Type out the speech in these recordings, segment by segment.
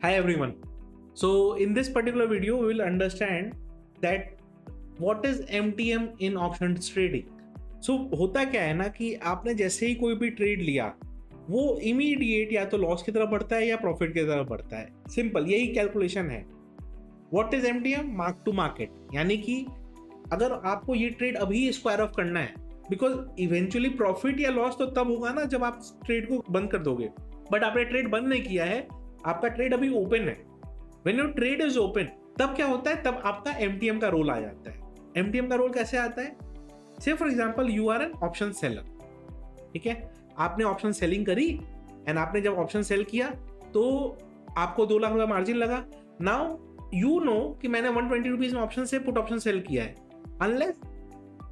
Hi everyone. So in this particular video, we will understand that what is MTM in options trading. So होता क्या है ना कि आपने जैसे ही कोई भी ट्रेड लिया वो इमीडिएट या तो लॉस की तरफ बढ़ता है या प्रॉफिट की तरफ बढ़ता है. सिंपल यही कैलकुलेशन है. What is MTM? Mark to market. यानी कि अगर आपको ये ट्रेड अभी स्क्वायर ऑफ करना है, बिकॉज इवेंचुअली प्रॉफिट या लॉस तो तब होगा ना जब आप ट्रेड को बंद कर दोगे. बट आपने ट्रेड बंद नहीं किया है, आपका ट्रेड अभी ओपन है. When your trade is open, तब क्या होता है, तब आपका MTM का रोल आ जाता है. MTM का रोल कैसे आता है? Say for example you are an option seller. ठीक है, आपने ऑप्शन सेलिंग करी एंड आपने जब ऑप्शन सेल किया तो आपको 2 लाख रुपया मार्जिन लगा. नाउ यू नो कि मैंने 120 रुपीज में ऑप्शन से पुट ऑप्शन सेल किया है. Unless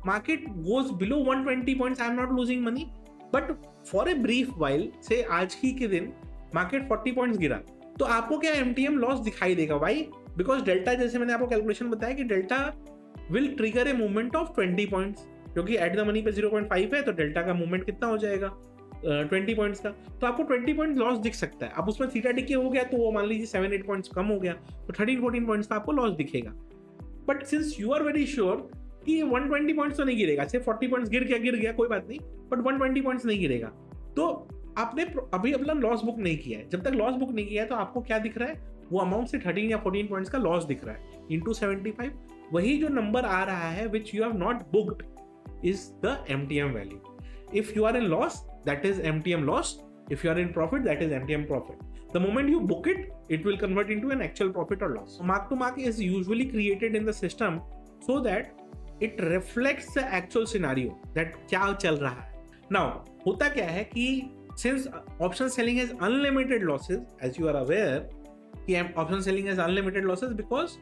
market goes below 120 points, I am not losing money. But for a brief while, से आज ही के दिन मार्केट 40 पॉइंट्स गिरा, तो आपको क्या MTM लॉस दिखाई देगा. वाई? बिकॉज डेल्टा, जैसे मैंने आपको कैलकुलेशन बताया कि delta will trigger a movement of 20 points, क्योंकि एट द मनी पे 0.5 है, तो डेल्टा का मूवमेंट कितना हो जाएगा 20 पॉइंट्स का. तो आपको 20 पॉइंट लॉस दिख सकता है. अब उसमें थीटा डिके हो गया तो वो मान लीजिए 7-8 पॉइंट्स कम हो गया, तो 13-14 पॉइंट्स का आपको लॉस दिखेगा. But since you are very sure कि 120 पॉइंट्स तो नहीं गिरेगा, सिर्फ 40 पॉइंट्स गिर गया कोई बात नहीं, बट 120 पॉइंट्स नहीं गिरेगा, तो आपने अभी अपना लॉस बुक नहीं किया है. जब तक लॉस बुक नहीं किया है तो आपको क्या दिख रहा है, वो अमाउंट से 13 या 14 पॉइंट्स का लॉस दिख रहा है इंटू 75. वही जो नंबर आ रहा है which you have not booked is the MTM value. If you are in loss, that is MTM loss. If you are in profit, that is MTM profit. The moment you book it, it will convert into an actual profit or loss. So mark to market is usually created in the system so that it reflects the actual scenario that क्या चल रहा है. Now होता क्या है कि since option selling has unlimited losses, as you are aware, कि option selling has unlimited losses because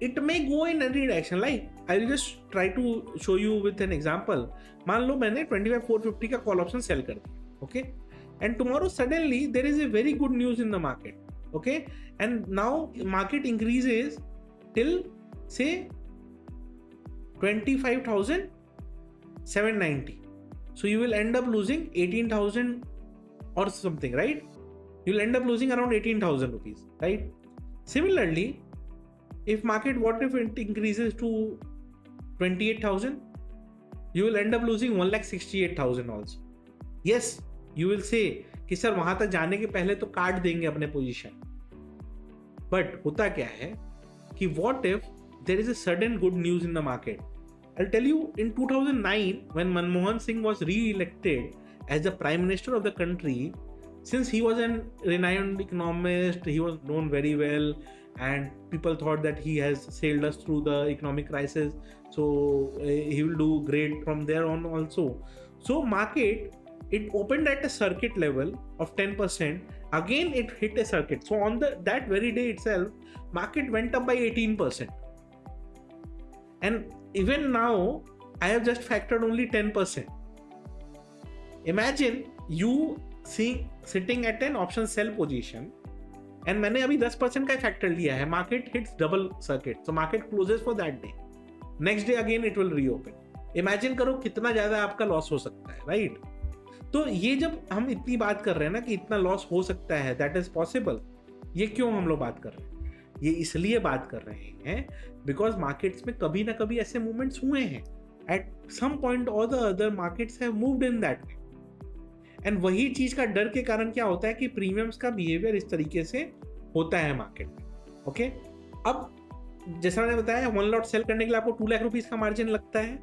it may go in any direction. Like I will just try to show you with an example. मान लो मैंने 25,450 का call option sell कर दिया, okay? And tomorrow suddenly there is a very good news in the market, okay? And now market increases till say 25,790. So you will end up losing 18,000 or something, right? You'll end up losing around 18,000 rupees, right? Similarly, if market, what if it increases to 28,000? You will end up losing 1,68,000 also. Yes, you will say कि sir वहां तक जाने के पहले तो काट देंगे अपने पोजीशन. बट होता क्या है कि what if there is a sudden good news in the market? I'll tell you, in 2009 when Manmohan Singh was re-elected as the prime minister of the country, since he was an renowned economist, he was known very well and people thought that he has sailed us through the economic crisis, so he will do great from there on also. So market, it opened at a circuit level of 10%. Again it hit a circuit, so on that very day itself market went up by 18%. And even now I have just factored only 10%. Imagine you sitting at an option sell position and मैंने अभी 10% का factor लिया है. Market hits double circuit, so market closes for that day. Next day again it will reopen. Imagine करो कितना ज्यादा आपका loss हो सकता है, राइट? तो ये जब हम इतनी बात कर रहे हैं ना कि इतना लॉस हो सकता है, दैट इज पॉसिबल, ये क्यों हम लोग बात कर रहे हैं? ये इसलिए बात कर रहे हैं बिकॉज मार्केट्स में कभी ना कभी ऐसे मूवमेंट्स हुए हैं. एट सम पॉइंट और the other markets have moved in that way. And वही चीज का डर के कारण क्या होता है कि प्रीमियम्स का बिहेवियर इस तरीके से होता है मार्केट में. ओके, अब जैसा मैंने बताया 1 लॉट सेल करने के लिए आपको 2 लाख रुपीज का मार्जिन लगता है.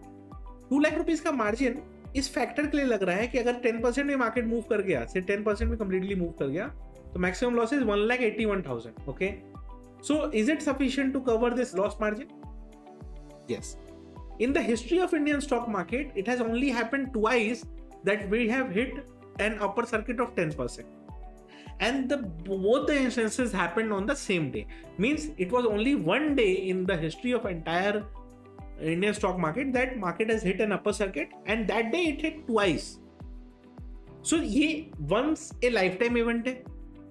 2 लाख रुपीज का मार्जिन इस फैक्टर के लिए लग रहा है कि अगर 10% में मार्केट मूव कर गया, से 10% में कंप्लीटली मूव कर गया, तो maximum loss is 1,81,000. Okay, so is it sufficient to cover this loss margin? Yes. In the history of Indian stock market, it has only happened twice that we have hit an upper circuit of 10%. And both the instances happened on the same day. Means it was only one day in the history of entire Indian stock market that market has hit an upper circuit, and that day it hit twice. So ये once a lifetime event है.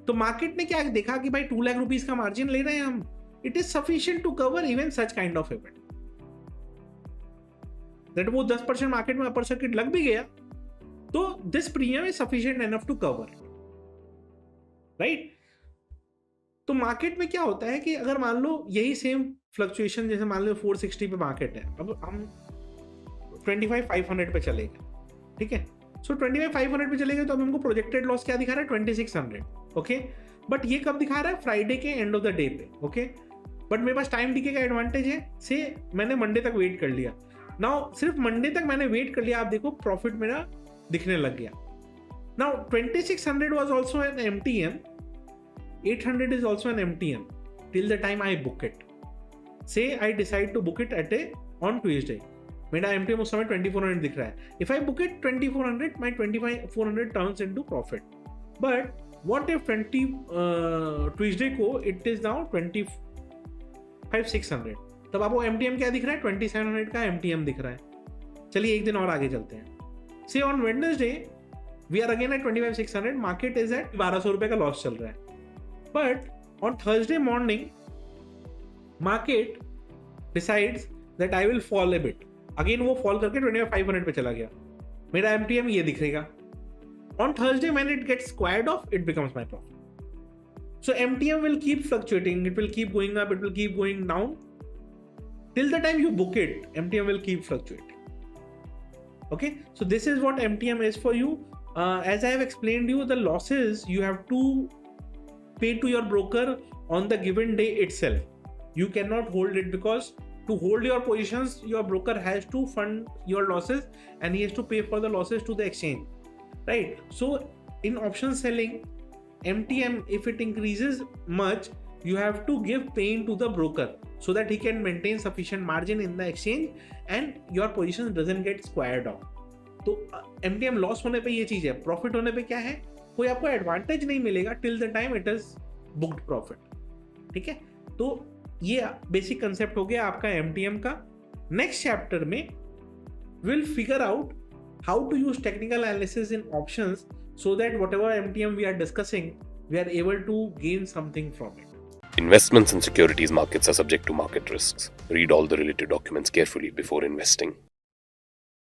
तो market ने क्या देखा कि भाई 2 lakh rupees का margin ले रहे हैं हम, it is sufficient to cover even such kind of event. That वो 10% मार्केट में अपर सर्किट लग भी गया, तो this premium is sufficient enough to cover, right? तो मार्केट में क्या होता है कि अगर मान लो यही सेम फ्लक्चुएशन, जैसे मान लो 460 पे मार्केट है, अब हम 25,500 पे चले गए, ठीक है। सो 25,500 पे चले गए तो अब हमको प्रोजेक्टेड लॉस क्या दिखा रहा है, 2600, ओके। बट ये कब दिखा रहा है, फ्राइडे के एंड ऑफ द डे पे, ओके। बट मेरे पास टाइम डीके का एडवांटेज है, से मैंने मंडे तक वेट कर लिया। नाउ सिर्फ मंडे तक मैंने वेट कर लिया, आप देखो प्रॉफिट मेरा दिखने लग गया। Now 2600 was also an MTM, 800 is also an MTM till the time I book it. Say I decide to book it on Tuesday, मेरा MTM उस समय 2400 दिख रहा है। If I book it 2400, my 2500 turns into profit. But what if Tuesday को it is now 25,600, तब आपको MTM क्या दिख रहा है, 2700 का MTM दिख रहा है। चलिए एक दिन और आगे चलते हैं। Say on Wednesday we are again at 25,600, market is at 1200 रुपए का लॉस चल रहा है। But on Thursday morning market decides that I will fall a bit, again वो फॉल करके 25,500 पे चला गया, मेरा MTM ये दिखेगा। On Thursday when it gets squared off, it becomes my profit. So MTM will keep fluctuating, it will keep going up, it will keep going down till the time you book it. MTM will keep fluctuating, okay. So this is what MTM is for you. As I have explained you, the losses you have to pay to your broker on the given day itself. You cannot hold it, because to hold your positions, your broker has to fund your losses and he has to pay for the losses to the exchange, right? So in option selling, MTM, if it increases much, you have to give pain to the broker so that he can maintain sufficient margin in the exchange and your position doesn't get squared off. तो MTM loss होने पे ये चीज है, profit होने पे क्या है, कोई आपको एडवांटेज नहीं मिलेगा till the time it is booked profit, ठीक है। तो ये बेसिक कंसेप्ट हो गया आपका MTM का। नेक्स्ट चैप्टर में will figure out how to use technical analysis in options so that whatever MTM we are discussing, we are able to gain something from it. Investments in securities markets are subject to market risks. Read all the related documents carefully before investing.